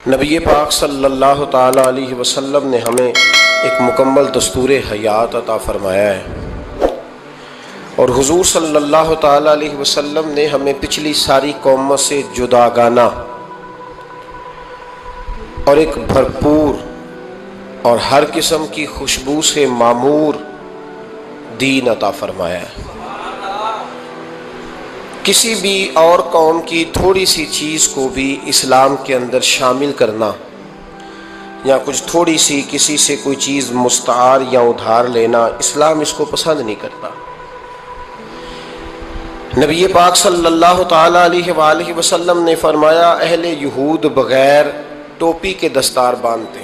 نبی پاک صلی اللہ تعالیٰ علیہ وسلم نے ہمیں ایک مکمل دستور حیات عطا فرمایا ہے، اور حضور صلی اللہ تعالیٰ علیہ وسلم نے ہمیں پچھلی ساری قوموں سے جداگانہ اور ایک بھرپور اور ہر قسم کی خوشبو سے معمور دین عطا فرمایا ہے۔ کسی بھی اور قوم کی تھوڑی سی چیز کو بھی اسلام کے اندر شامل کرنا یا کچھ تھوڑی سی کسی سے کوئی چیز مستعار یا ادھار لینا، اسلام اس کو پسند نہیں کرتا۔ نبی پاک صلی اللہ تعالیٰ علیہ وآلہ وسلم نے فرمایا، اہل یہود بغیر ٹوپی کے دستار باندھتے،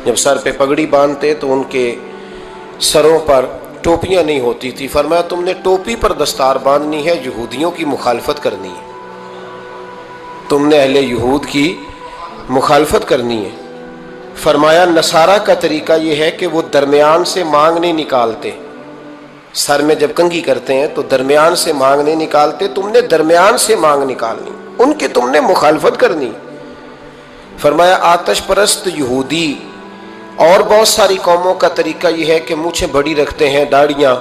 جب سر پہ پگڑی باندھتے تو ان کے سروں پر ٹوپیاں نہیں ہوتی تھی۔ فرمایا تم نے ٹوپی پر دستار باندھنی ہے، یہودیوں کی مخالفت کرنی ہے، تم نے اہل یہود کی مخالفت کرنی ہے۔ فرمایا نصارہ کا طریقہ یہ ہے کہ وہ درمیان سے مانگ نہیں نکالتے، سر میں جب کنگھی کرتے ہیں تو درمیان سے مانگ نہیں نکالتے، تم نے درمیان سے مانگ نکالنی، ان کی تم نے مخالفت کرنی۔ فرمایا آتش پرست یہودی اور بہت ساری قوموں کا طریقہ یہ ہے کہ مونچھیں بڑی رکھتے ہیں، داڑیاں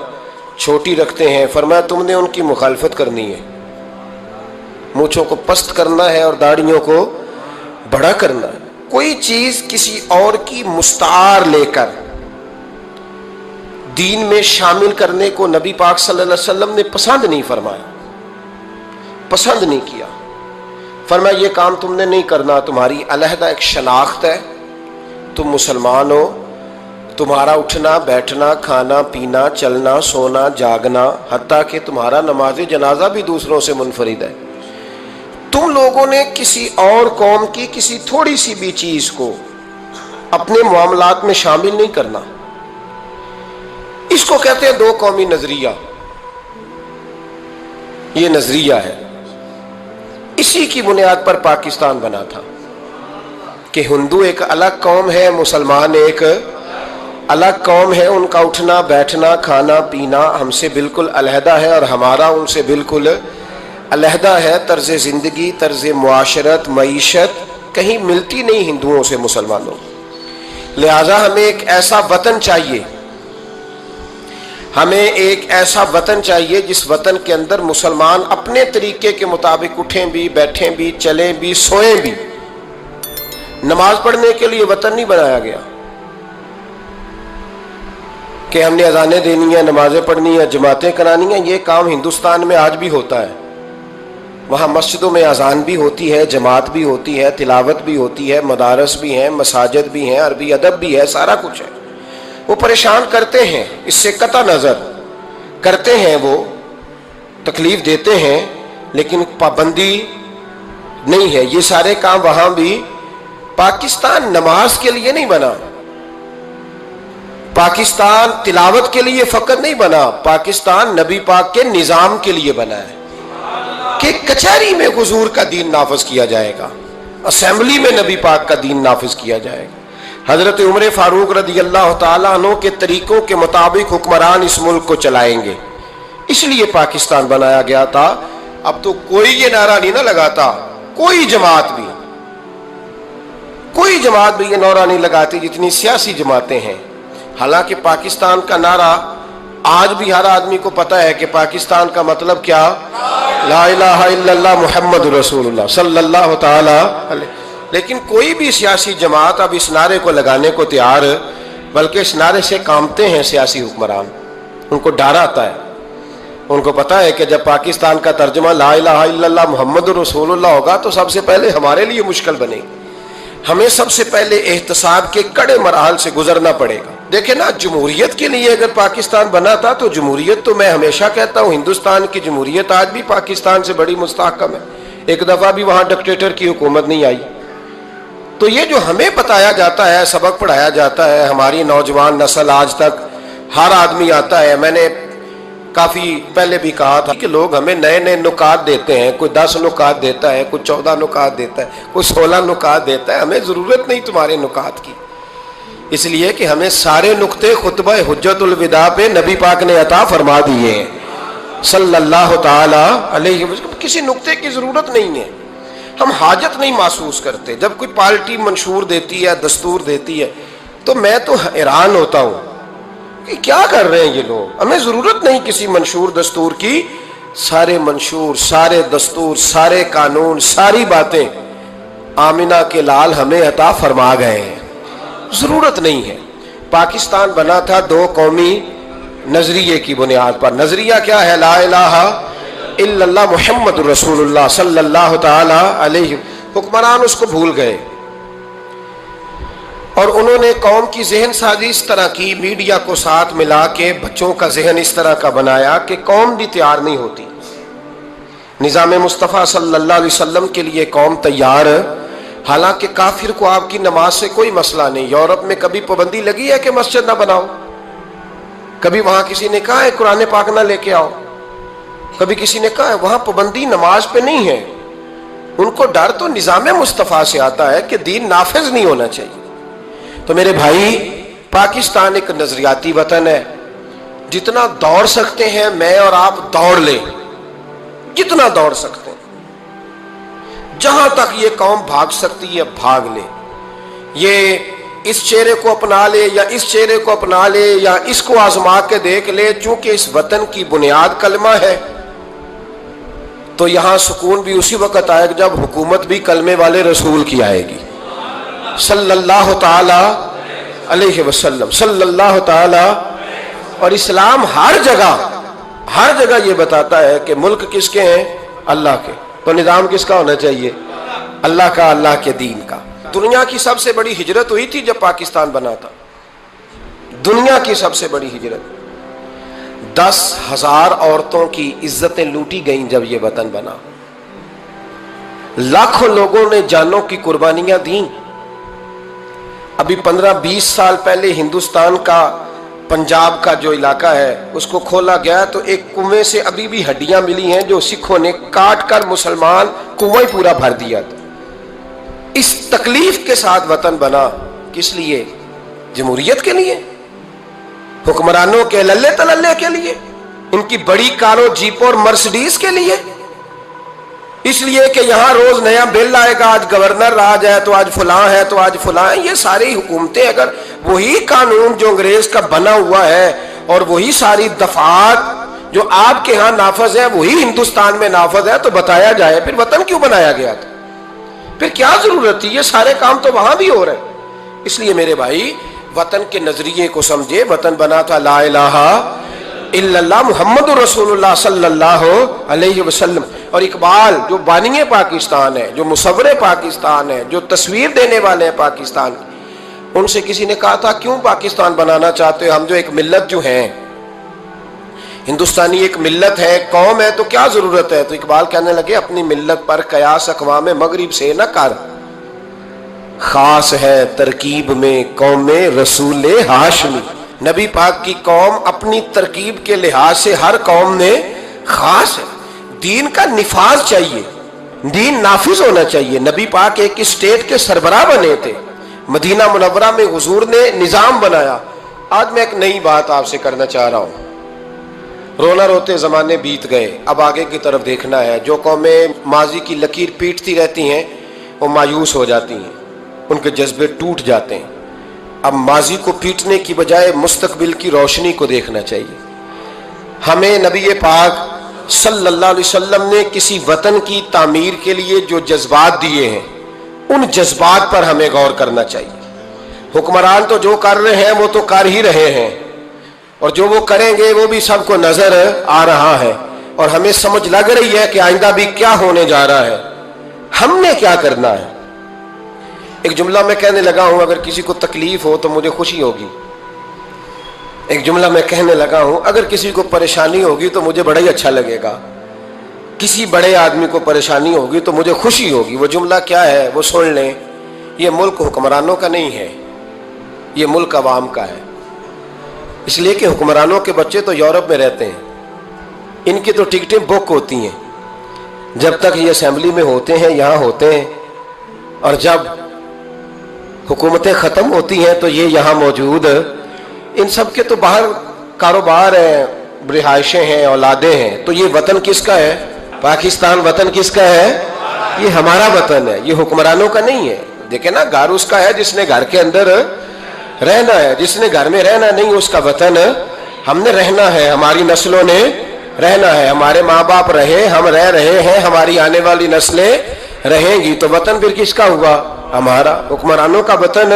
چھوٹی رکھتے ہیں۔ فرمایا تم نے ان کی مخالفت کرنی ہے، مونچھوں کو پست کرنا ہے اور داڑیوں کو بڑا کرنا ہے۔ کوئی چیز کسی اور کی مستعار لے کر دین میں شامل کرنے کو نبی پاک صلی اللہ علیہ وسلم نے پسند نہیں فرمایا، پسند نہیں کیا۔ فرمایا یہ کام تم نے نہیں کرنا، تمہاری علیحدہ ایک شناخت ہے، تم مسلمان ہو، تمہارا اٹھنا بیٹھنا کھانا پینا چلنا سونا جاگنا حتیٰ کہ تمہارا نماز جنازہ بھی دوسروں سے منفرد ہے۔ تم لوگوں نے کسی اور قوم کی کسی تھوڑی سی بھی چیز کو اپنے معاملات میں شامل نہیں کرنا۔ اس کو کہتے ہیں دو قومی نظریہ، یہ نظریہ ہے، اسی کی بنیاد پر پاکستان بنا تھا کہ ہندو ایک الگ قوم ہے، مسلمان ایک الگ قوم ہے، ان کا اٹھنا بیٹھنا کھانا پینا ہم سے بالکل علیحدہ ہے اور ہمارا ان سے بالکل علیحدہ ہے۔ طرز زندگی طرز معاشرت معیشت کہیں ملتی نہیں ہندوؤں سے مسلمانوں، لہذا ہمیں ایک ایسا وطن چاہیے، ہمیں ایک ایسا وطن چاہیے جس وطن کے اندر مسلمان اپنے طریقے کے مطابق اٹھیں بھی بیٹھیں بھی چلیں بھی سوئیں بھی۔ نماز پڑھنے کے لیے وطن نہیں بنایا گیا کہ ہم نے اذانیں دینی ہیں، نمازیں پڑھنی ہیں، جماعتیں کرانی ہیں۔ یہ کام ہندوستان میں آج بھی ہوتا ہے، وہاں مسجدوں میں اذان بھی ہوتی ہے، جماعت بھی ہوتی ہے، تلاوت بھی ہوتی ہے، مدارس بھی ہیں، مساجد بھی ہیں، عربی ادب بھی ہے، سارا کچھ ہے۔ وہ پریشان کرتے ہیں، اس سے قطع نظر کرتے ہیں، وہ تکلیف دیتے ہیں، لیکن پابندی نہیں ہے۔ یہ سارے کام وہاں بھی۔ پاکستان نماز کے لیے نہیں بنا، پاکستان تلاوت کے لیے فقط نہیں بنا، پاکستان نبی پاک کے نظام کے لیے بنا ہے کہ کچہری میں حضور کا دین نافذ کیا جائے گا، اسمبلی میں نبی پاک کا دین نافذ کیا جائے گا۔ حضرت عمر فاروق رضی اللہ تعالیٰ عنہ کے طریقوں کے مطابق حکمران اس ملک کو چلائیں گے، اس لیے پاکستان بنایا گیا تھا۔ اب تو کوئی یہ نعرہ نہیں نہ لگاتا، کوئی جماعت بھی یہ نعرہ نہیں لگاتی جتنی سیاسی جماعتیں ہیں۔ حالانکہ پاکستان کا نعرہ آج بھی ہر آدمی کو پتہ ہے کہ پاکستان کا مطلب کیا، لا الہ الا اللہ محمد رسول اللہ صلی اللہ تعالی علیہ۔ لیکن کوئی بھی سیاسی جماعت اب اس نعرے کو لگانے کو تیار، بلکہ اس نعرے سے کامتے ہیں سیاسی حکمران، ان کو ڈر آتا ہے، ان کو پتہ ہے کہ جب پاکستان کا ترجمہ لا الہ الا اللہ محمد رسول اللہ ہوگا تو سب سے پہلے ہمارے لیے مشکل بنے گی، ہمیں سب سے پہلے احتساب کے کڑے مراحل سے گزرنا پڑے گا۔ دیکھیں نا، جمہوریت کے لیے اگر پاکستان بنا تھا تو جمہوریت تو میں ہمیشہ کہتا ہوں ہندوستان کی جمہوریت آج بھی پاکستان سے بڑی مستحکم ہے، ایک دفعہ بھی وہاں ڈکٹیٹر کی حکومت نہیں آئی۔ تو یہ جو ہمیں بتایا جاتا ہے، سبق پڑھایا جاتا ہے، ہماری نوجوان نسل آج تک ہر آدمی آتا ہے، میں نے کافی پہلے بھی کہا تھا کہ لوگ ہمیں نئے نئے نکات دیتے ہیں، کوئی 10 نکات دیتا ہے، کوئی 14 نکات دیتا ہے، کوئی 16 نکات دیتا ہے۔ ہمیں ضرورت نہیں تمہارے نکات کی، اس لیے کہ ہمیں سارے نقطے خطبہ حجت الوداع پہ نبی پاک نے عطا فرما دیے ہیں صلی اللہ تعالی علیہ وسلم، کسی نقطے کی ضرورت نہیں ہے۔ ہم حاجت نہیں محسوس کرتے. جب کوئی پارٹی منشور دیتی ہے، دستور دیتی ہے، تو میں تو حیران ہوتا ہوں کہ کیا کر رہے ہیں یہ لوگ. ہمیں ضرورت نہیں کسی منشور دستور کی. سارے منشور، سارے دستور، سارے قانون، ساری باتیں آمنہ کے لال ہمیں عطا فرما گئے ہیں. ضرورت نہیں ہے. پاکستان بنا تھا دو قومی نظریے کی بنیاد پر. نظریہ کیا ہے؟ لا الہ الا اللہ محمد رسول اللہ صلی اللہ تعالی علیہ. حکمران اس کو بھول گئے اور انہوں نے قوم کی ذہن سازی اس طرح کی، میڈیا کو ساتھ ملا کے بچوں کا ذہن اس طرح کا بنایا کہ قوم بھی تیار نہیں ہوتی. نظام مصطفیٰ صلی اللہ علیہ وسلم کے لیے قوم تیار، حالانکہ کافر کو آپ کی نماز سے کوئی مسئلہ نہیں. یورپ میں کبھی پابندی لگی ہے کہ مسجد نہ بناؤ؟ کبھی وہاں کسی نے کہا ہے قرآن پاک نہ لے کے آؤ؟ کبھی کسی نے کہا ہے؟ وہاں پابندی نماز پہ نہیں ہے. ان کو ڈر تو نظام مصطفیٰ سے آتا ہے کہ دین نافذ نہیں ہونا چاہیے. تو میرے بھائی، پاکستان ایک نظریاتی وطن ہے. جتنا دوڑ سکتے ہیں میں اور آپ دوڑ لیں، جتنا دوڑ سکتے ہیں. جہاں تک یہ قوم بھاگ سکتی ہے بھاگ لے. یہ اس چہرے کو اپنا لے یا اس چہرے کو اپنا لے یا اس کو آزما کے دیکھ لے. چونکہ اس وطن کی بنیاد کلمہ ہے تو یہاں سکون بھی اسی وقت آئے گا جب حکومت بھی کلمے والے رسول کی آئے گی صلی اللہ تعالی علیہ وسلم، صلی اللہ تعالی. اور اسلام ہر جگہ یہ بتاتا ہے کہ ملک کس کے ہیں؟ اللہ کے. تو نظام کس کا ہونا چاہیے؟ اللہ کا، اللہ کے دین کا. دنیا کی سب سے بڑی ہجرت ہوئی تھی جب پاکستان بنا تھا. دنیا کی سب سے بڑی ہجرت. 10,000 عورتوں کی عزتیں لوٹی گئیں جب یہ وطن بنا. لاکھوں لوگوں نے جانوں کی قربانیاں دیں. ابھی 15-20 سال پہلے ہندوستان کا پنجاب کا جو علاقہ ہے اس کو کھولا گیا تو ایک کنویں سے ابھی بھی ہڈیاں ملی ہیں جو سکھوں نے کاٹ کر مسلمان کنواں پورا بھر دیا تھا. اس تکلیف کے ساتھ وطن بنا. کس لیے؟ جمہوریت کے لیے، حکمرانوں کے للے تللے کے لیے، ان کی بڑی کاروں جیپوں اور مرسڈیز کے لیے. اس لیے کہ یہاں روز نیا بل آئے گا، آج گورنر آج ہے تو آج فلاں ہے تو آج فلاں ہے. یہ ساری حکومتیں اگر وہی قانون جو انگریز کا بنا ہوا ہے اور وہی ساری دفعات جو آپ کے ہاں نافذ ہے وہی ہندوستان میں نافذ ہے تو بتایا جائے پھر وطن کیوں بنایا گیا تھا؟ پھر کیا ضرورت تھی؟ یہ سارے کام تو وہاں بھی ہو رہے ہیں. اس لیے میرے بھائی وطن کے نظریے کو سمجھے. وطن بنا تھا لا الہ الا اللہ محمد رسول اللہ صلی اللہ علیہ وسلم. اور اقبال جو بانی پاکستان ہے، جو مصور پاکستان ہے، جو تصویر دینے والے ہیں پاکستان کی، ان سے کسی نے کہا تھا کیوں پاکستان بنانا چاہتے ہو؟ ہم جو ایک ملت جو ہیں، ہندوستانی ایک ملت ہے، قوم ہے، تو کیا ضرورت ہے؟ تو اقبال کہنے لگے اپنی ملت پر قیاس اقوام مغرب سے نہ کر، خاص ہے ترکیب میں قوم رسول ہاشمی. نبی پاک کی قوم اپنی ترکیب کے لحاظ سے ہر قوم میں خاص ہے. دین کا نفاذ چاہیے، دین نافذ ہونا چاہیے. نبی پاک ایک اسٹیٹ کے سربراہ بنے تھے. مدینہ منورہ میں حضور نے نظام بنایا. آج میں ایک نئی بات آپ سے کرنا چاہ رہا ہوں. رونا روتے زمانے بیت گئے، اب آگے کی طرف دیکھنا ہے. جو قومیں ماضی کی لکیر پیٹتی رہتی ہیں وہ مایوس ہو جاتی ہیں، ان کے جذبے ٹوٹ جاتے ہیں. اب ماضی کو پیٹنے کی بجائے مستقبل کی روشنی کو دیکھنا چاہیے. ہمیں نبی پاک صلی اللہ علیہ وسلم نے کسی وطن کی تعمیر کے لیے جو جذبات دیے ہیں ان جذبات پر ہمیں غور کرنا چاہیے. حکمران تو جو کر رہے ہیں وہ تو کر ہی رہے ہیں، اور جو وہ کریں گے وہ بھی سب کو نظر آ رہا ہے، اور ہمیں سمجھ لگ رہی ہے کہ آئندہ بھی کیا ہونے جا رہا ہے. ہم نے کیا کرنا ہے؟ ایک جملہ میں کہنے لگا ہوں، اگر کسی کو تکلیف ہو تو مجھے خوشی ہوگی. ایک جملہ میں کہنے لگا ہوں، اگر کسی کو پریشانی ہوگی تو مجھے بڑا ہی اچھا لگے گا. کسی بڑے آدمی کو پریشانی ہوگی تو مجھے خوشی ہوگی. وہ جملہ کیا ہے وہ سن لیں. یہ ملک حکمرانوں کا نہیں ہے، یہ ملک عوام کا ہے. اس لیے کہ حکمرانوں کے بچے تو یورپ میں رہتے ہیں، ان کی تو ٹکٹیں بک ہوتی ہیں. جب تک یہ اسمبلی میں ہوتے ہیں یہاں ہوتے ہیں، اور جب حکومتیں ختم ہوتی ہیں تو یہ یہاں موجود. ان سب کے تو باہر کاروبار ہیں، رہائشیں ہیں، اولادیں ہیں. تو یہ وطن کس کا ہے؟ پاکستان وطن کس کا ہے؟ یہ ہمارا وطن ہے، یہ حکمرانوں کا نہیں ہے۔ دیکھیں نا، گھر اس کا ہے جس نے گھر کے اندر رہنا ہے، جس نے گھر میں رہنا نہیں اس کا وطن ہم نے رہنا ہے، ہماری نسلوں نے رہنا ہے، ہمارے ماں باپ رہے، ہم رہ رہے ہیں، ہماری آنے والی نسلیں رہیں گی، تو وطن پھر کس کا ہوا؟ ہمارا۔ حکمرانوں کا وطن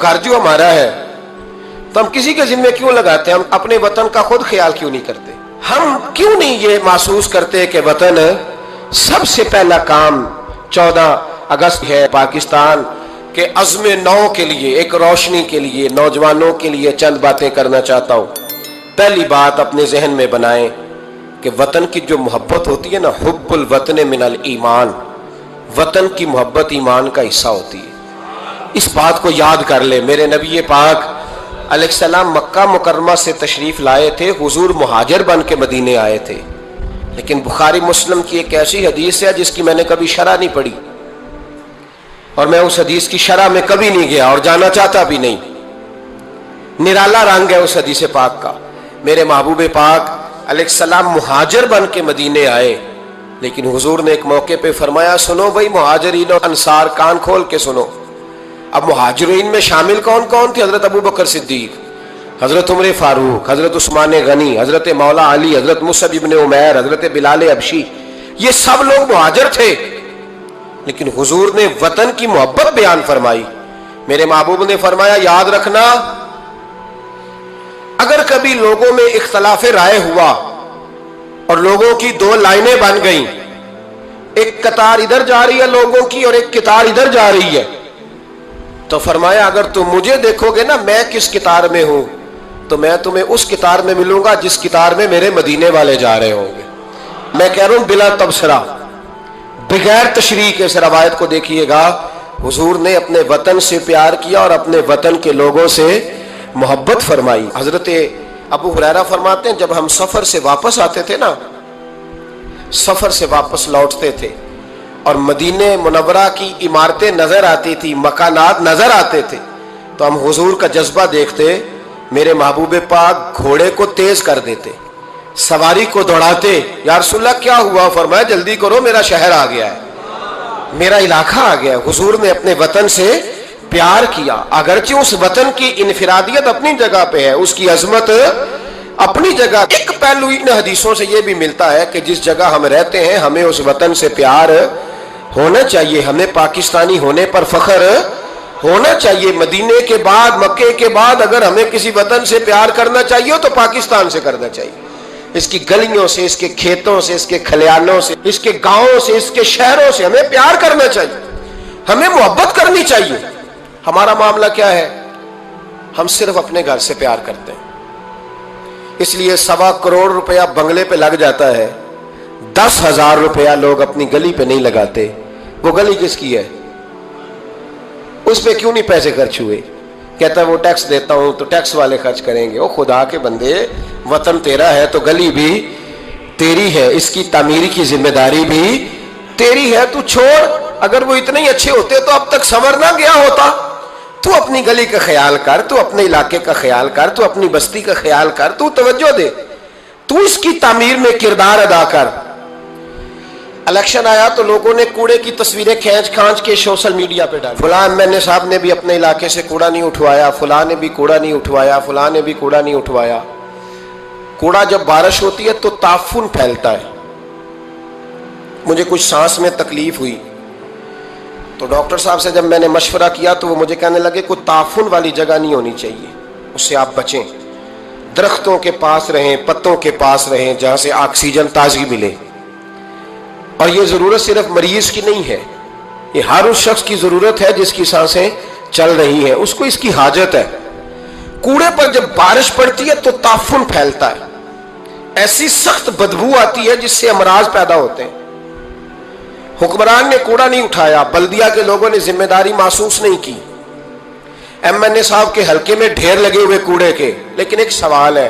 گھر جو ہمارا ہے، تو ہم کسی کے ذمہ کیوں لگاتے ہیں؟ ہم اپنے وطن کا خود خیال کیوں نہیں کرتے؟ ہم کیوں نہیں یہ محسوس کرتے کہ وطن سب سے پہلا کام 14 اگست ہے پاکستان کے عزم نو کے لیے، ایک روشنی کے لیے، نوجوانوں کے لیے چند باتیں کرنا چاہتا ہوں۔ پہلی بات اپنے ذہن میں بنائیں کہ وطن کی جو محبت ہوتی ہے نا، حب الوطن من الایمان، وطن کی محبت ایمان کا حصہ ہوتی ہے۔ اس بات کو یاد کر لے۔ میرے نبی پاک علیہ السلام مکہ مکرمہ سے تشریف لائے تھے، حضور مہاجر بن کے مدینے آئے تھے، لیکن بخاری مسلم کی ایک ایسی حدیث ہے جس کی میں نے کبھی شرح نہیں پڑھی، اور میں اس حدیث کی شرح میں کبھی نہیں گیا اور جانا چاہتا بھی نہیں۔ نرالا رنگ ہے اس حدیث پاک کا۔ میرے محبوب پاک علیہ السلام مہاجر بن کے مدینے آئے، لیکن حضور نے ایک موقع پہ فرمایا، سنو بھائی مہاجرین اور انصار، کان کھول کے سنو۔ اب مہاجرین میں شامل کون کون تھے؟ حضرت ابو بکر صدیق، حضرت عمر فاروق، حضرت عثمان غنی، حضرت مولا علی، حضرت مصعب ابن عمیر، حضرت بلال حبشی، یہ سب لوگ مہاجر تھے، لیکن حضور نے وطن کی محبت بیان فرمائی۔ میرے محبوب نے فرمایا، یاد رکھنا اگر کبھی لوگوں میں اختلاف رائے ہوا اور لوگوں کی دو لائنیں بن گئیں، ایک قطار ادھر جا رہی ہے لوگوں کی اور ایک قطار ادھر جا رہی ہے، تو فرمایا اگر تم مجھے دیکھو گے نا میں کس قطار میں ہوں، تو میں تمہیں اس قطار میں ملوں گا جس قطار میں میرے مدینے والے جا رہے ہوں گے۔ میں کہہ رہا ہوں بلا تبصرہ، بغیر تشریح کے اس روایت کو دیکھیے گا، حضور نے اپنے وطن سے پیار کیا اور اپنے وطن کے لوگوں سے محبت فرمائی۔ حضرت ابو ہریرہ فرماتے ہیں جب ہم سفر سے واپس آتے تھے نا، سفر سے واپس لوٹتے تھے اور مدینہ منورہ کی عمارتیں نظر آتی تھی، مکانات نظر آتے تھے، تو ہم حضور کا جذبہ دیکھتے، میرے محبوب پاک گھوڑے کو تیز کر دیتے، سواری کو دوڑاتے، یا رسول اللہ کیا ہوا؟ فرمایا جلدی کرو میرا شہر آ گیا ہے، میرا علاقہ آ گیا ہے۔ حضور نے اپنے وطن سے پیار کیا، اگرچہ اس وطن کی انفرادیت اپنی جگہ پہ ہے، اس کی عظمت اپنی جگہ۔ ایک پہلو ان حدیثوں سے یہ بھی ملتا ہے کہ جس جگہ ہم رہتے ہیں ہمیں اس وطن سے پیار ہونا چاہیے، ہمیں پاکستانی ہونے پر فخر ہونا چاہیے۔ مدینے کے بعد، مکے کے بعد اگر ہمیں کسی وطن سے پیار کرنا چاہیے تو پاکستان سے کرنا چاہیے، اس کی گلیوں سے، اس کے کھیتوں سے، اس کے کھلیانوں سے، اس کے گاؤں سے، اس کے شہروں سے ہمیں پیار کرنا چاہیے، ہمیں محبت کرنی چاہیے۔ ہمارا معاملہ کیا ہے؟ ہم صرف اپنے گھر سے پیار کرتے ہیں، اس لیے 1.25 کروڑ روپیہ بنگلے پہ لگ جاتا ہے، 10,000 روپیہ لوگ اپنی گلی پہ نہیں لگاتے۔ وہ گلی کس کی ہے؟ اس پہ کیوں نہیں پیسے خرچ ہوئے؟ کہتا ہے وہ ٹیکس دیتا ہوں تو ٹیکس والے خرچ کریں گے۔ او خدا کے بندے، وطن تیرا ہے تو گلی بھی تیری ہے، اس کی تعمیر کی ذمہ داری بھی تیری ہے، تو چھوڑ۔ اگر وہ اتنے ہی اچھے ہوتے تو اب تک سنور نہ گیا ہوتا۔ تو اپنی گلی کا خیال کر، تو اپنے علاقے کا خیال کر، تو اپنی بستی کا خیال کر، تو توجہ دے، تو اس کی تعمیر میں کردار ادا کر۔ الیکشن آیا تو لوگوں نے کوڑے کی تصویریں کھینچ کھانچ کے سوشل میڈیا پہ ڈالی، فلاں ایم صاحب نے بھی اپنے علاقے سے کوڑا نہیں اٹھوایا، فلاں نے بھی کوڑا نہیں اٹھوایا، فلاں نے بھی کوڑا نہیں اٹھوایا۔ کوڑا جب بارش ہوتی ہے تو تعفن پھیلتا ہے۔ مجھے کچھ سانس میں تکلیف ہوئی تو ڈاکٹر صاحب سے جب میں نے مشورہ کیا تو وہ مجھے کہنے لگے کوئی تعفن والی جگہ نہیں ہونی چاہیے، اس سے آپ بچیں، درختوں کے پاس رہیں، پتوں کے پاس رہیں جہاں سے آکسیجن تازگی ملے۔ اور یہ ضرورت صرف مریض کی نہیں ہے، یہ ہر اس شخص کی ضرورت ہے جس کی سانسیں چل رہی ہیں، اس کو اس کی حاجت ہے۔ کوڑے پر جب بارش پڑتی ہے تو تعفن پھیلتا ہے، ایسی سخت بدبو آتی ہے جس سے امراض پیدا ہوتے ہیں۔ حکمران نے کوڑا نہیں اٹھایا، بلدیہ کے لوگوں نے ذمہ داری محسوس نہیں کی، ایم صاحب کے حلقے میں ڈھیر لگے ہوئے کوڑے کے۔ لیکن ایک سوال ہے،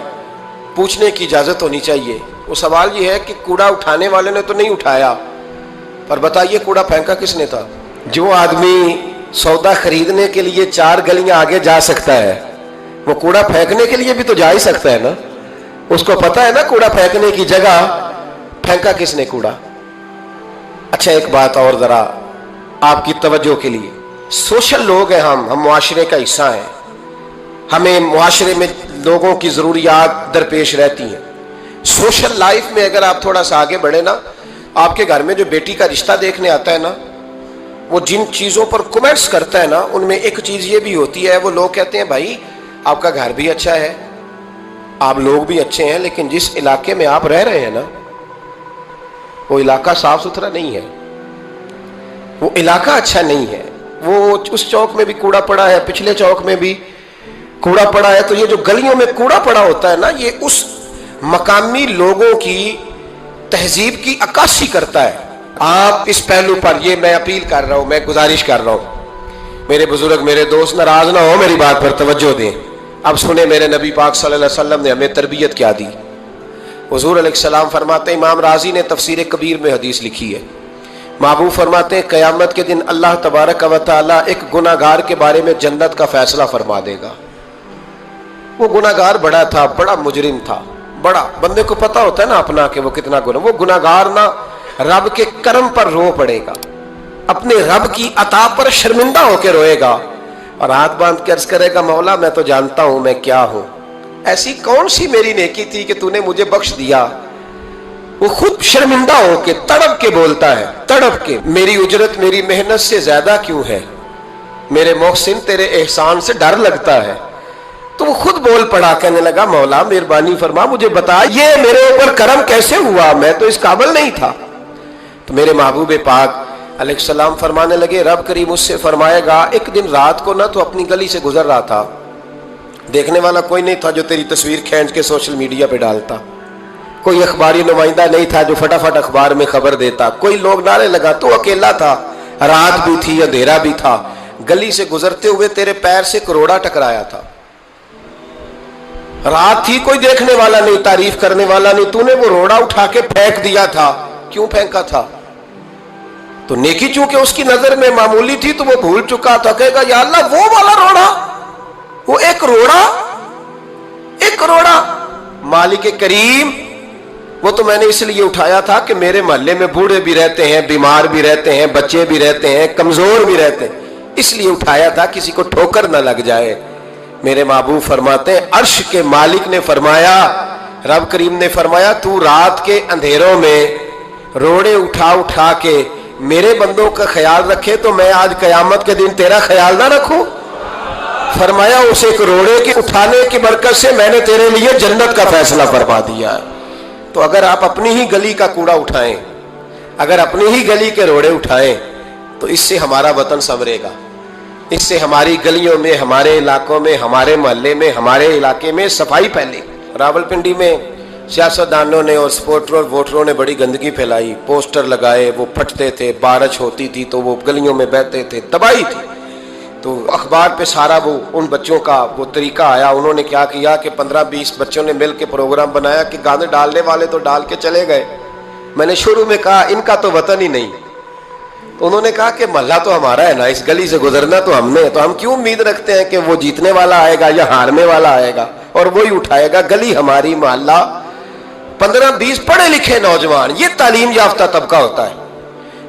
پوچھنے کی اجازت ہونی چاہیے، وہ سوال یہ ہے کہ کوڑا اٹھانے والے نے تو نہیں اٹھایا، پر بتائیے کوڑا پھینکا کس نے تھا؟ جو آدمی سودا خریدنے کے لیے 4 گلیاں آگے جا سکتا ہے وہ کوڑا پھینکنے کے لیے بھی تو جا ہی سکتا ہے نا، اس کو پتا ہے نا کوڑا پھینکنے کی جگہ، پھینکا کس نے کوڑا؟ اچھا ایک بات اور ذرا آپ کی توجہ کے لیے، سوشل لوگ ہیں ہم معاشرے کا حصہ ہیں، ہمیں معاشرے میں لوگوں کی ضروریات درپیش رہتی ہیں۔ سوشل لائف میں اگر آپ تھوڑا سا آگے بڑھے نا، آپ کے گھر میں جو بیٹی کا رشتہ دیکھنے آتا ہے نا، وہ جن چیزوں پر کمنٹس کرتا ہے نا، ان میں ایک چیز یہ بھی ہوتی ہے، وہ لوگ کہتے ہیں بھائی آپ کا گھر بھی اچھا ہے، آپ لوگ بھی اچھے ہیں، لیکن جس علاقے میں آپ رہ رہے ہیں نا، وہ علاقہ صاف ستھرا نہیں ہے، وہ علاقہ اچھا نہیں ہے، وہ اس چوک میں بھی کوڑا پڑا ہے، پچھلے چوک میں بھی کوڑا پڑا ہے۔ تو یہ جو گلیوں میں کوڑا پڑا ہوتا ہے نا، یہ اس مقامی لوگوں کی تہذیب کی عکاسی کرتا ہے۔ آپ اس پہلو پر یہ میں اپیل کر رہا ہوں، میں گزارش کر رہا ہوں، میرے بزرگ میرے دوست ناراض نہ ہو، میری بات پر توجہ دیں۔ اب سنیں میرے نبی پاک صلی اللہ علیہ وسلم نے ہمیں تربیت کیا دی۔ حضور علیہ السلام فرماتے ہیں، امام رازی نے تفسیر کبیر میں حدیث لکھی ہے، محبوب فرماتے ہیں قیامت کے دن اللہ تبارک و تعالی ایک گناہگار کے بارے میں جنت کا فیصلہ فرما دے گا۔ وہ گناہگار بڑا تھا، بڑا مجرم تھا، بڑا، بندے کو پتا ہوتا ہے نا اپنا کہ وہ کتنا گناہ، وہ گناہگار نہ رب کے کرم پر رو پڑے گا، اپنے رب کی عطا پر شرمندہ ہو کے روئے گا، اور ہاتھ باندھ کے عرض کرے گا مولا میں تو جانتا ہوں میں کیا ہوں، ایسی کون سی میری نیکی تھی کہ تو نے مجھے بخش دیا۔ وہ خود شرمندہ ہو کے تڑپ کے بولتا ہے، تڑپ کے، میری اجرت میری محنت سے زیادہ کیوں ہے، میرے محسن تیرے احسان سے ڈر لگتا ہے۔ تو وہ خود بول پڑا، کہنے لگا مولا مہربانی فرما مجھے بتا یہ میرے اوپر کرم کیسے ہوا، میں تو اس قابل نہیں تھا۔ تو میرے محبوب پاک علیہ السلام فرمانے لگے، رب کریم اس سے فرمائے گا ایک دن رات کو نہ تو اپنی گلی سے گزر رہا تھا، دیکھنے والا کوئی نہیں تھا جو تیری تصویر کھینچ کے سوشل میڈیا پہ ڈالتا، کوئی اخباری نمائندہ نہیں تھا جو فٹافٹ اخبار میں خبر دیتا، کوئی لوگ نعرے لگا، تو اکیلا تھا، رات بھی تھی اندھیرا بھی تھا، گلی سے گزرتے ہوئے تیرے پیر سے کروڑا ٹکرایا تھا، رات تھی، کوئی دیکھنے والا نہیں، تعریف کرنے والا نہیں، تو نے وہ روڑا اٹھا کے پھینک دیا تھا، کیوں پھینکا تھا؟ تو نیکی چونکہ اس کی نظر میں معمولی تھی تو وہ بھول چکا تھا، کہے گا یا اللہ وہ والا روڑا، وہ ایک روڑا مالک کریم، وہ تو میں نے اس لیے اٹھایا تھا کہ میرے محلے میں بوڑھے بھی رہتے ہیں، بیمار بھی رہتے ہیں، بچے بھی رہتے ہیں، کمزور بھی رہتے ہیں، اس لیے اٹھایا تھا کسی کو ٹھوکر نہ لگ جائے۔ میرے محبوب فرماتے ہیں عرش کے مالک نے فرمایا، رب کریم نے فرمایا تو رات کے اندھیروں میں روڑے اٹھا اٹھا کے میرے بندوں کا خیال رکھے تو میں آج قیامت کے دن تیرا خیال نہ رکھوں؟ فرمایا اس ایک روڑے کے اٹھانے کی برکت سے میں نے تیرے لیے جنت کا فیصلہ فرما دیا۔ تو اگر آپ اپنی ہی گلی کا کوڑا اٹھائیں، اگر اپنی ہی گلی کے روڑے اٹھائیں تو اس سے ہمارا وطن سنورے گا، اس سے ہماری گلیوں میں، ہمارے علاقوں میں، ہمارے محلے میں، ہمارے علاقے میں صفائی پھیلے۔ راولپنڈی میں سیاستدانوں نے اور سپورٹروں اور ووٹروں نے بڑی گندگی پھیلائی، پوسٹر لگائے، وہ پھٹتے تھے، بارش ہوتی تھی تو وہ گلیوں میں بہتے تھے، تباہی تھی۔ تو اخبار پہ سارا وہ ان بچوں کا وہ طریقہ آیا، انہوں نے کیا کیا کہ 15-20 بچوں نے مل کے پروگرام بنایا کہ گانے ڈالنے والے تو ڈال کے چلے گئے، میں نے شروع میں کہا ان کا تو وطن ہی نہیں، تو انہوں نے کہا کہ محلہ تو ہمارا ہے نا، اس گلی سے گزرنا تو ہم نے، تو ہم کیوں امید رکھتے ہیں کہ وہ جیتنے والا آئے گا یا ہارنے والا آئے گا اور وہی اٹھائے گا، گلی ہماری، محلہ۔ 15-20 پڑھے لکھے نوجوان، یہ تعلیم یافتہ طبقہ ہوتا ہے۔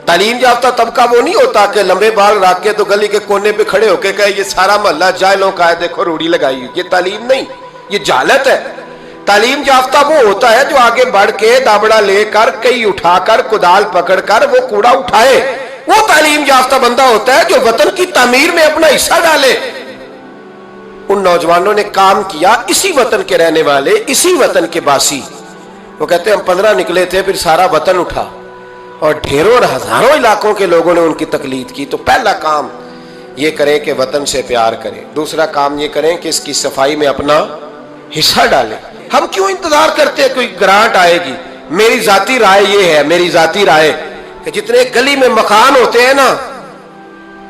تعلیم یافتہ طبقہ وہ نہیں ہوتا کہ لمبے بال رکھ کے تو گلی کے کونے پہ کھڑے ہو کے کہے یہ سارا محلہ جاہلوں کا ہے، دیکھو روڑی لگائی ہوئی، یہ تعلیم نہیں، یہ جہالت ہے۔ تعلیم یافتہ وہ ہوتا ہے جو آگے بڑھ کے دابڑا لے کر، کئی اٹھا کر، کدال پکڑ کر وہ کوڑا اٹھائے، وہ تعلیم یافتہ بندہ ہوتا ہے جو وطن کی تعمیر میں اپنا حصہ ڈالے۔ ان نوجوانوں نے کام کیا، اسی وطن کے رہنے والے، اسی وطن کے باسی، وہ کہتے ہیں ہم 15 نکلے تھے، پھر سارا وطن اٹھا اور ڈھیروں اور ہزاروں علاقوں کے لوگوں نے ان کی تقلید کی۔ تو پہلا کام یہ کریں کہ وطن سے پیار کریں، دوسرا کام یہ کریں کہ اس کی صفائی میں اپنا حصہ ڈالیں۔ ہم کیوں انتظار کرتے ہیں کوئی گرانٹ آئے گی؟ میری ذاتی رائے یہ ہے، میری ذاتی رائے کہ جتنے گلی میں مکان ہوتے ہیں نا،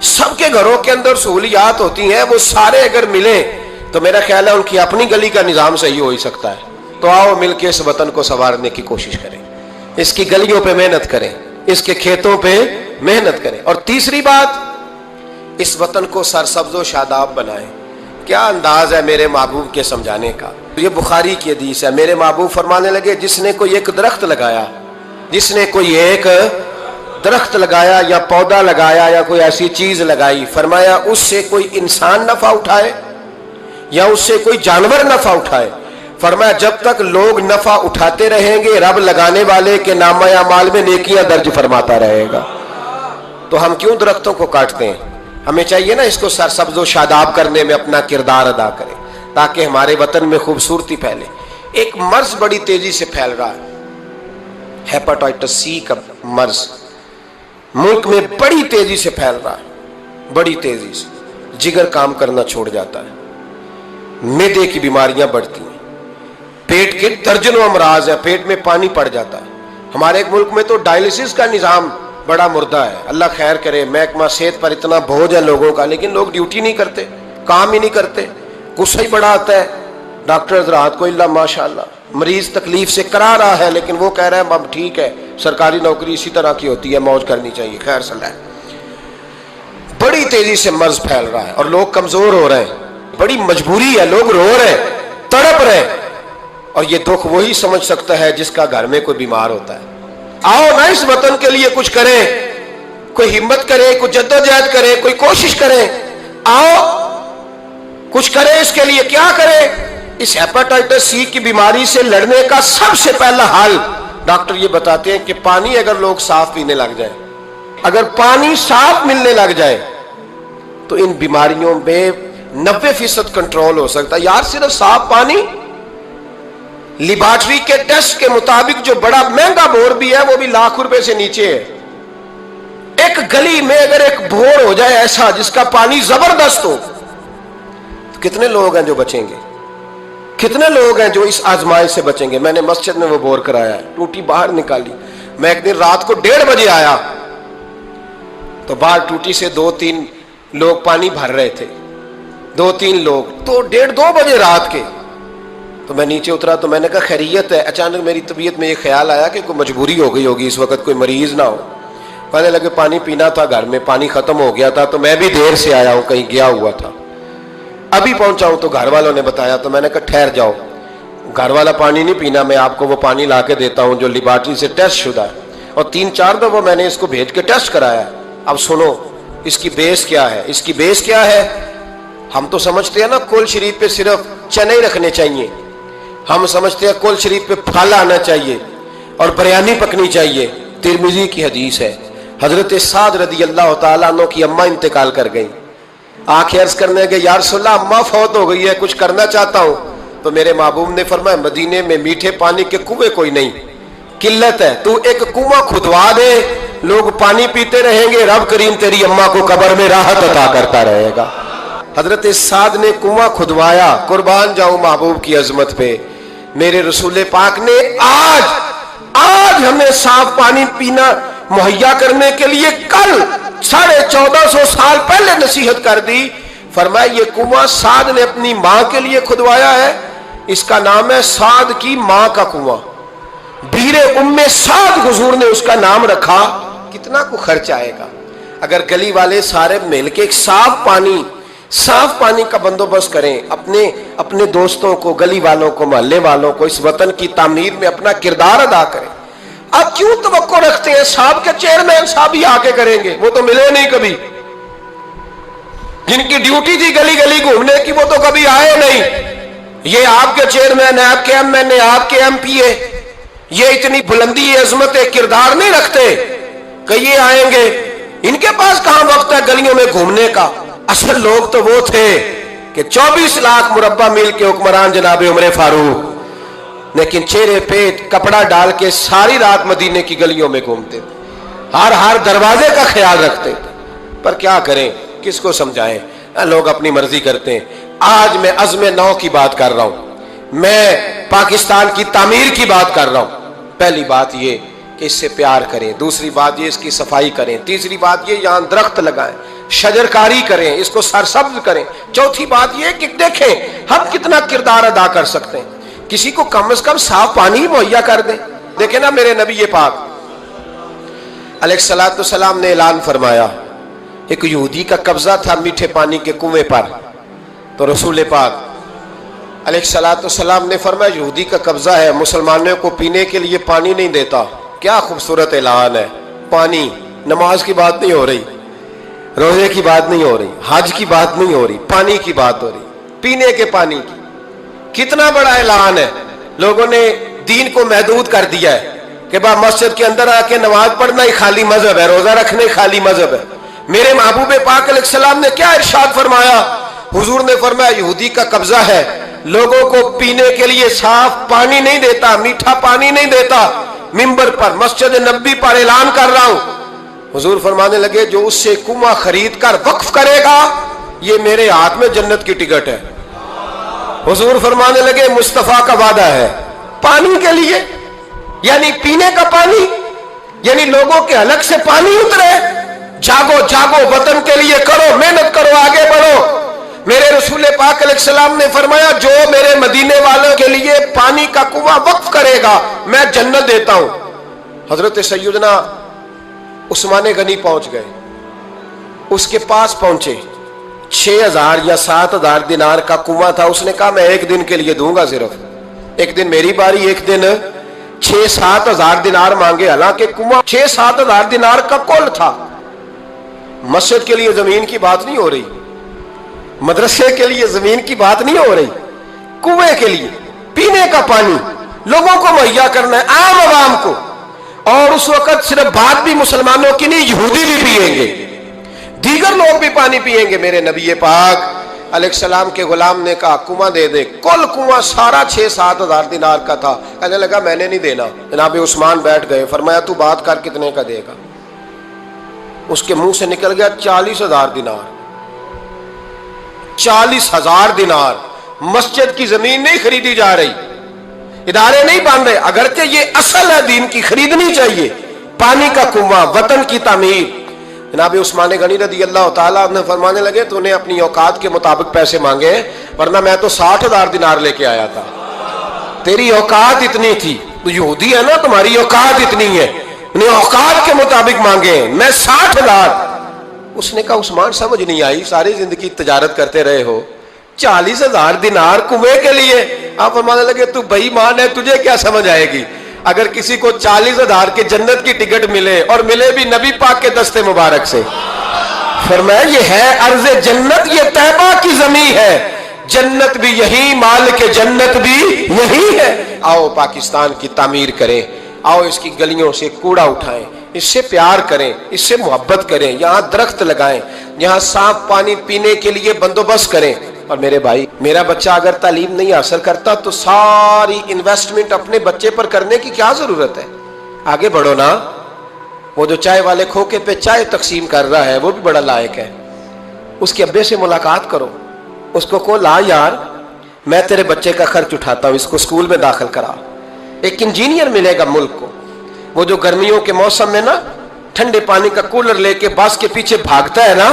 سب کے گھروں کے اندر سہولیات ہوتی ہیں، وہ سارے اگر ملیں تو میرا خیال ہے ان کی اپنی گلی کا نظام صحیح ہو ہی سکتا ہے۔ تو آؤ مل کے اس وطن کو سنوارنے کی کوشش کریں، اس کی گلیوں پہ محنت کریں، اس کے کھیتوں پہ محنت کریں۔ اور تیسری بات، اس وطن کو سرسبز و شاداب بنائیں۔ کیا انداز ہے میرے محبوب کے سمجھانے کا، یہ بخاری کی حدیث ہے۔ میرے محبوب فرمانے لگے جس نے کوئی ایک درخت لگایا، جس نے کوئی ایک درخت لگایا یا پودا لگایا یا کوئی ایسی چیز لگائی، فرمایا اس سے کوئی انسان نفع اٹھائے یا اس سے کوئی جانور نفع اٹھائے، فرمایا جب تک لوگ نفع اٹھاتے رہیں گے رب لگانے والے کے نامہ اعمال میں نیکیاں درج فرماتا رہے گا۔ تو ہم کیوں درختوں کو کاٹتے ہیں؟ ہمیں چاہیے نا اس کو سرسبز و شاداب کرنے میں اپنا کردار ادا کریں تاکہ ہمارے وطن میں خوبصورتی پھیلے۔ ایک مرض بڑی تیزی سے پھیل رہا ہے، ہیپاٹائٹس سی کا مرض ملک میں بڑی تیزی سے پھیل رہا ہے، بڑی تیزی سے۔ جگر کام کرنا چھوڑ جاتا ہے، معدے کی بیماریاں بڑھتی ہیں، پیٹ کے درجنوں امراض ہیں، پیٹ میں پانی پڑ جاتا ہے۔ ہمارے ایک ملک میں تو ڈائلسس کا نظام بڑا مردہ ہے، اللہ خیر کرے۔ محکمہ صحت پر اتنا بوجھ ہے لوگوں کا، لیکن لوگ ڈیوٹی نہیں کرتے، کام ہی نہیں کرتے، غصہ ہی بڑا آتا ہے ڈاکٹر حضرات کو، اللہ ماشاءاللہ مریض تکلیف سے کرا رہا ہے لیکن وہ کہہ رہے ہیں اب ٹھیک ہے، سرکاری نوکری اسی طرح کی ہوتی ہے، موج کرنی چاہیے، خیر صلاح۔ بڑی تیزی سے مرض پھیل رہا ہے اور لوگ کمزور ہو رہے ہیں، بڑی مجبوری ہے، لوگ رو رہے ہیں، تڑپ رہے ہیں، اور یہ دکھ وہی سمجھ سکتا ہے جس کا گھر میں کوئی بیمار ہوتا ہے۔ آؤ نا اس وطن کے لیے کچھ کریں، کوئی ہمت کرے، کوئی جدوجہد کرے، کوئی کوشش کرے، آؤ کچھ کرے اس کے لیے۔ کیا کرے؟ اس ہیپاٹائٹس سی کی بیماری سے لڑنے کا سب سے پہلا حل ڈاکٹر یہ بتاتے ہیں کہ پانی اگر لوگ صاف پینے لگ جائیں، اگر پانی صاف ملنے لگ جائے تو ان بیماریوں میں 90% کنٹرول ہو سکتا ہے۔ یار صرف صاف پانی، لیبارٹری کے ٹیسٹ کے مطابق جو بڑا مہنگا بور بھی ہے وہ بھی لاکھ روپے سے نیچے ہے۔ ایک گلی میں اگر ایک بور ہو جائے ایسا جس کا پانی زبردست ہو تو کتنے لوگ ہیں جو بچیں گے؟ کتنے لوگ ہیں جو اس آزمائش سے بچیں گے؟ میں نے مسجد میں وہ بور کرایا ہے، ٹوٹی باہر نکالی، میں ایک دن رات کو 1:30 بجے آیا تو باہر ٹوٹی سے 2-3 لوگ پانی بھر رہے تھے، 2-3 لوگ، تو 1:30-2 بجے رات کے۔ تو میں نیچے اترا تو میں نے کہا خیریت ہے؟ اچانک میری طبیعت میں یہ خیال آیا کہ کوئی مجبوری ہو گئی ہوگی، اس وقت کوئی مریض نہ ہو۔ کہنے لگے پانی پینا تھا، گھر میں پانی ختم ہو گیا تھا، تو میں بھی دیر سے آیا ہوں، کہیں گیا ہوا تھا، ابھی پہنچا ہوں۔ تو گھر والوں نے بتایا تو میں نے کہا ٹھہر جاؤ، گھر والا پانی نہیں پینا، میں آپ کو وہ پانی لا کے دیتا ہوں جو لیبارٹری سے ٹیسٹ شدہ ہے، اور 3-4 دفعہ میں نے اس کو بھیج کے ٹیسٹ کرایا۔ اب سنو اس کی بیس کیا ہے، اس کی بیس کیا ہے؟ ہم تو سمجھتے ہیں نا کل شریف پہ صرف چنے رکھنے چاہیے، ہم سمجھتے ہیں کل شریف پہ پھل آنا چاہیے اور بریانی پکنی چاہیے۔ ترمذی کی حدیث ہے، حضرت سعد رضی اللہ تعالیٰ عنہ کی اماں انتقال کر گئی، آنکھیں عرض کرنے گے یا رسول اللہ اماں فوت ہو گئی ہے، کچھ کرنا چاہتا ہوں۔ تو میرے محبوب نے فرمایا مدینے میں میٹھے پانی کے کنویں کوئی نہیں، قلت ہے، تو ایک کنواں کھدوا دے، لوگ پانی پیتے رہیں گے، رب کریم تیری اماں کو قبر میں راحت عطا کرتا رہے گا۔ حضرت سعد نے کنواں کھدوایا، قربان جاؤں محبوب کی عظمت پہ۔ میرے رسول پاک نے آج ہمیں صاف پانی پینا مہیا کرنے کے لیے کل 1450 سال پہلے نصیحت کر دی، فرمایا یہ کنواں سعد نے اپنی ماں کے لیے کھدوایا ہے، اس کا نام ہے سعد کی ماں کا کنواں، بیر ام سعد حضور نے اس کا نام رکھا۔ کتنا کو خرچ آئے گا اگر گلی والے سارے مل کے ایک صاف پانی کا بندوبست کریں، اپنے دوستوں کو، گلی والوں کو، محلے والوں کو اس وطن کی تعمیر میں اپنا کردار ادا کریں۔ اب کیوں توقع رکھتے ہیں صاحب کے چیئرمین صاحب ہی آ کے کریں گے؟ وہ تو ملے نہیں کبھی، جن کی ڈیوٹی تھی گلی گلی گھومنے کی وہ تو کبھی آئے نہیں۔ یہ آپ کے چیئرمین، آپ کے ایم این اے، آپ کے ایم پی اے، یہ اتنی بلندی عظمت کردار نہیں رکھتے کہ یہ آئیں گے، ان کے پاس کہاں وقت ہے گلیوں میں گھومنے کا؟ اصل لوگ تو وہ تھے کہ 24 لاکھ مربع میل کے حکمران جناب عمر فاروق، لیکن چہرے پہ کپڑا ڈال کے ساری رات مدینے کی گلیوں میں گھومتے تھے، ہر دروازے کا خیال رکھتے تھے۔ پر کیا کریں، کس کو سمجھائیں، لوگ اپنی مرضی کرتے ہیں۔ آج میں عزم نو کی بات کر رہا ہوں، میں پاکستان کی تعمیر کی بات کر رہا ہوں۔ پہلی بات یہ کہ اس سے پیار کریں، دوسری بات یہ اس کی صفائی کریں، تیسری بات یہ یہاں درخت لگائیں، شجرکاری کریں، اس کو سرسبز کریں، چوتھی بات یہ کہ دیکھیں ہم کتنا کردار ادا کر سکتے ہیں، کسی کو کم از کم صاف پانی مہیا کر دیں۔ دیکھیں نا میرے نبی پاک علیہ الصلوۃ والسلام نے اعلان فرمایا، ایک یہودی کا قبضہ تھا میٹھے پانی کے کنویں پر، تو رسول پاک علیہ الصلوۃ والسلام نے فرمایا یہودی کا قبضہ ہے، مسلمانوں کو پینے کے لیے پانی نہیں دیتا۔ کیا خوبصورت اعلان ہے، پانی نماز کی بات نہیں ہو رہی، روزے کی بات نہیں ہو رہی، حج کی بات نہیں ہو رہی، پانی کی بات ہو رہی، پینے کے پانی کی۔ کتنا بڑا اعلان ہے، لوگوں نے دین کو محدود کر دیا ہے کہ با مسجد کے اندر آ کے نماز پڑھنا ہی خالی مذہب ہے، روزہ رکھنا ہی خالی مذہب ہے۔ میرے محبوب پاک علیہ السلام نے کیا ارشاد فرمایا؟ حضور نے فرمایا یہودی کا قبضہ ہے، لوگوں کو پینے کے لیے صاف پانی نہیں دیتا، میٹھا پانی نہیں دیتا، منبر پر مسجد نبی پر اعلان کر رہا ہوں۔ حضور فرمانے لگے جو اس سے کنواں خرید کر وقف کرے گا یہ میرے ہاتھ میں جنت کی ٹکٹ ہے۔ حضور فرمانے لگے مصطفیٰ کا وعدہ ہے پانی کے لیے، یعنی پینے کا پانی، یعنی لوگوں کے حلق سے پانی اترے۔ جاگو جاگو، وطن کے لیے کرو، محنت کرو، آگے بڑھو۔ میرے رسول پاک علیہ السلام نے فرمایا جو میرے مدینے والوں کے لیے پانی کا کنواں وقف کرے گا میں جنت دیتا ہوں۔ حضرت سیدنا عثمان غنی پہنچ گئے، اس کے پاس پہنچے، 6,000 یا 7,000 دینار کا کنواں تھا۔ اس نے کہا میں ایک دن کے لیے دوں گا، صرف ایک دن میری باری، ایک دن 6-7 ہزار دینار مانگے، حالانکہ کنواں 6-7 ہزار دینار کا کل تھا۔ مسجد کے لیے زمین کی بات نہیں ہو رہی، مدرسے کے لیے زمین کی بات نہیں ہو رہی، کنویں کے لیے پینے کا پانی لوگوں کو مہیا کرنا ہے، عام عوام کو۔ اور اس وقت صرف بات بھی مسلمانوں کی نہیں، یہودی بھی پیئیں گے، دیگر لوگ بھی پانی پیئیں گے۔ میرے نبی پاک علیہ السلام کے غلام نے کہا کنواں دے دے۔ کل کنواں سارا 6-7 ہزار دینار کا تھا۔ کہنے لگا میں نے نہیں دینا۔ جناب عثمان بیٹھ گئے، فرمایا تو بات کر کتنے کا دے گا؟ اس کے منہ سے نکل گیا 40,000 دینار۔ 40,000 دینار۔ مسجد کی زمین نہیں خریدی جا رہی، ادارے نہیں بن رہے، اگرچہ یہ اصل ہے دین کی، خریدنی چاہیے۔ پانی کا کنواں، وطن کی تعمیر۔ جناب عثمان غنی رضی اللہ تعالیٰ عنہ فرمانے لگے تو نے اپنی اوقات کے مطابق پیسے مانگے، ورنہ میں تو 60,000 دینار لے کے آیا تھا، تیری اوقات اتنی تھی، تو یہودی ہے نا، تمہاری اوقات اتنی ہے، انہیں اوقات کے مطابق مانگے، میں 60,000۔ اس نے کہا عثمان سمجھ نہیں آئی، ساری زندگی تجارت کرتے رہے ہو، 40,000 دینار کنویں کے لیے؟ آپ فرمانے لگے تو بے ایمان ہے، تجھے کیا سمجھ آئے گی؟ اگر کسی کو 40,000 کے جنت کی ٹکٹ ملے اور ملے بھی نبی پاک کے دستے مبارک سے، فرمایا یہ ہے ارض جنت، یہ طیبہ کی زمین ہے، جنت بھی یہی، مالک جنت بھی یہی ہے۔ آؤ پاکستان کی تعمیر کریں، آؤ اس کی گلیوں سے کوڑا اٹھائیں، اس سے پیار کریں، اس سے محبت کریں، یہاں درخت لگائیں، یہاں صاف پانی پینے کے لیے بندوبست کریں۔ اور میرے بھائی، میرا بچہ اگر تعلیم نہیں حاصل کرتا تو ساری انویسٹمنٹ اپنے بچے پر کرنے کی کیا ضرورت ہے؟ آگے بڑھو نا۔ وہ جو چائے والے کھوکے پہ چائے تقسیم کر رہا ہے وہ بھی بڑا لائق ہے، اس کے ابے سے ملاقات کرو، اس کو کہو لا یار میں تیرے بچے کا خرچ اٹھاتا ہوں، اس کو اسکول میں داخل کرا۔ ایک انجینئر ملے گا ملک کو، وہ جو گرمیوں کے موسم میں نا ٹھنڈے پانی کا کولر لے کے بس کے پیچھے بھاگتا ہے نا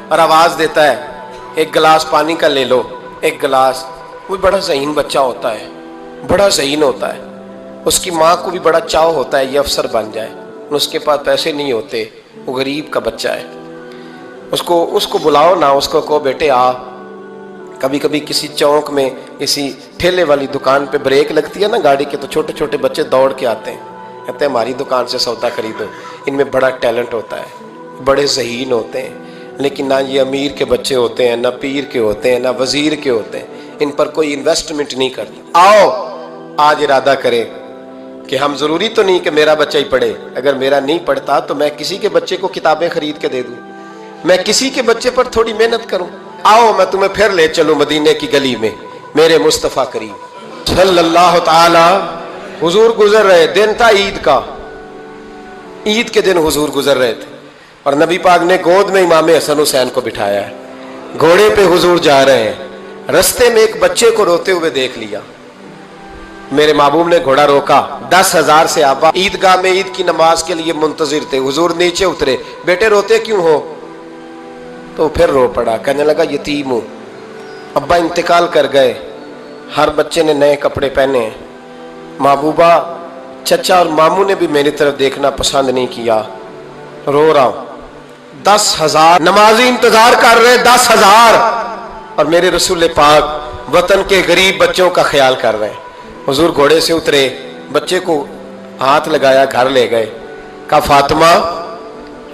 اور آواز دیتا ہے ایک گلاس پانی کا لے لو، ایک گلاس۔ وہ بڑا ذہین بچہ ہوتا ہے، بڑا ذہین ہوتا ہے، اس کی ماں کو بھی بڑا چاؤ ہوتا ہے یہ افسر بن جائے، اس کے پاس پیسے نہیں ہوتے، وہ غریب کا بچہ ہے۔ اس کو بلاؤ نا، اس کو کہو بیٹے آ۔ کبھی کبھی کسی چوک میں کسی ٹھیلے والی دکان پہ بریک لگتی ہے نا گاڑی کے، تو چھوٹے چھوٹے بچے دوڑ کے آتے ہیں، کہتے ہیں ہماری دکان سے سودا خریدو۔ ان میں بڑا ٹیلنٹ ہوتا ہے، بڑے ذہین ہوتے ہیں، لیکن نہ یہ امیر کے بچے ہوتے ہیں، نہ پیر کے ہوتے ہیں، نہ وزیر کے ہوتے ہیں، ان پر کوئی انویسٹمنٹ نہیں کرتا۔ آؤ آج ارادہ کریں کہ ہم ضروری تو نہیں کہ میرا بچہ ہی پڑھے، اگر میرا نہیں پڑھتا تو میں کسی کے بچے کو کتابیں خرید کے دے دوں، میں کسی کے بچے پر تھوڑی محنت کروں۔ آؤ میں تمہیں پھر لے چلوں مدینے کی گلی میں، میرے مصطفیٰ کریم صلی اللہ تعالی۔ حضور گزر رہے، دن تھا عید کا، عید کے دن حضور گزر رہے تھے اور نبی پاک نے گود میں امام حسن حسین کو بٹھایا ہے، گھوڑے پہ حضور جا رہے ہیں، رستے میں ایک بچے کو روتے ہوئے دیکھ لیا، میرے محبوب نے گھوڑا روکا، 10,000 سے آبا عیدگاہ میں عید کی نماز کے لیے منتظر تھے، حضور نیچے اترے، بیٹے روتے کیوں ہو؟ تو پھر رو پڑا، کہنے لگا یتیم ہوں، ابا انتقال کر گئے، ہر بچے نے نئے کپڑے پہنے ہیں، محبوبہ چچا اور ماموں نے بھی میری طرف دیکھنا پسند نہیں کیا، رو رہا ہوں۔ 10,000 نمازی انتظار کر رہے، 10,000، اور میرے رسول پاک وطن کے غریب بچوں کا خیال کر رہے ہیں۔ حضور گھوڑے سے اترے، بچے کو ہاتھ لگایا، گھر لے گئے، کہا فاطمہ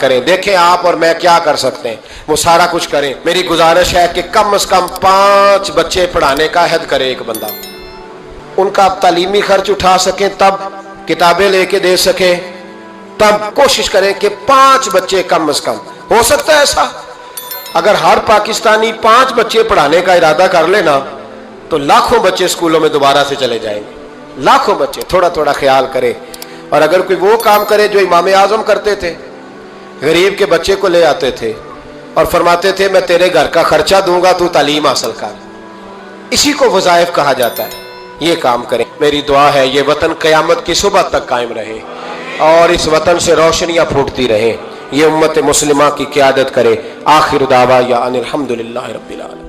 کریں. دیکھیں آپ اور میں کیا کر سکتے ہیں, وہ سارا کچھ کریں. میری گزارش ہے کہ کم از کم 5 بچے پڑھانے کا عہد کرے ایک بندہ, ان کا تعلیمی خرچ اٹھا سکیں, تب کتابیں لے کے دے سکیں, تب کوشش کریں کہ 5 بچے کم از کم. ہو سکتا ہے ایسا؟ اگر ہر پاکستانی 5 بچے پڑھانے کا ارادہ کر لینا تو لاکھوں بچے اسکولوں میں دوبارہ سے چلے جائیں گے. لاکھوں بچے. تھوڑا تھوڑا خیال کرے. اور اگر کوئی وہ کام کرے جو امام اعظم کرتے تھے, غریب کے بچے کو لے آتے تھے اور فرماتے تھے میں تیرے گھر کا خرچہ دوں گا, تو تعلیم حاصل کر. اسی کو وظائف کہا جاتا ہے. یہ کام کریں. میری دعا ہے یہ وطن قیامت کی صبح تک قائم رہے اور اس وطن سے روشنیاں پھوٹتی رہیں. یہ امت مسلمہ کی قیادت کرے. آخر دعوانا ان الحمدللہ رب العالمین.